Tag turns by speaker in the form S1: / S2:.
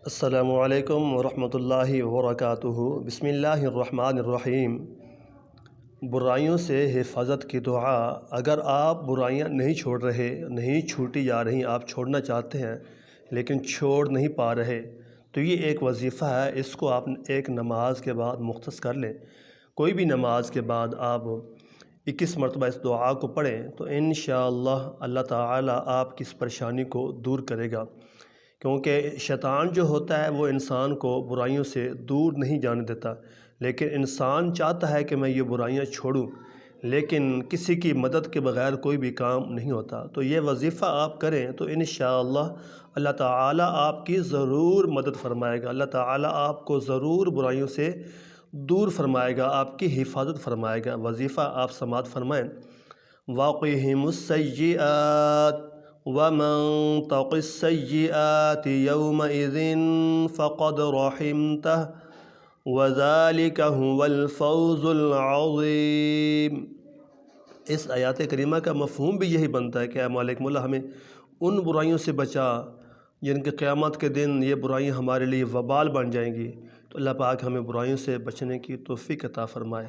S1: السلام علیکم ورحمۃ اللہ وبرکاتہ۔ بسم اللہ الرحمن الرحیم۔ برائیوں سے حفاظت کی دعا۔ اگر آپ برائیاں نہیں چھوڑ رہے، نہیں چھوٹی جا رہی، آپ چھوڑنا چاہتے ہیں لیکن چھوڑ نہیں پا رہے، تو یہ ایک وظیفہ ہے، اس کو آپ ایک نماز کے بعد مختص کر لیں۔ کوئی بھی نماز کے بعد آپ 21 مرتبہ اس دعا کو پڑھیں تو انشاءاللہ اللہ تعالیٰ آپ کی اس پریشانی کو دور کرے گا، کیونکہ شیطان جو ہوتا ہے وہ انسان کو برائیوں سے دور نہیں جانے دیتا، لیکن انسان چاہتا ہے کہ میں یہ برائیاں چھوڑوں، لیکن کسی کی مدد کے بغیر کوئی بھی کام نہیں ہوتا۔ تو یہ وظیفہ آپ کریں تو انشاءاللہ اللہ تعالیٰ آپ کی ضرور مدد فرمائے گا، اللہ تعالیٰ آپ کو ضرور برائیوں سے دور فرمائے گا، آپ کی حفاظت فرمائے گا۔ وظیفہ آپ سماعت فرمائیں۔ وَقِهِمُ السَّيِّئَاتِ وَمَن تَقِ السَّيِّئَاتِ يَوْمَئِذٍ فَقَدْ رَحِمْتَهُ وَذَلِكَ هُوَ الْفَوْزُ الْعَظِيمُ۔ اس آیات کریمہ کا مفہوم بھی یہی بنتا ہے کہ اے مالک مولا ہمیں ان برائیوں سے بچا جن کے قیامت کے دن یہ برائیاں ہمارے لیے وبال بن جائیں گی۔ تو اللہ پاک ہمیں برائیوں سے بچنے کی توفیق عطا فرمائے۔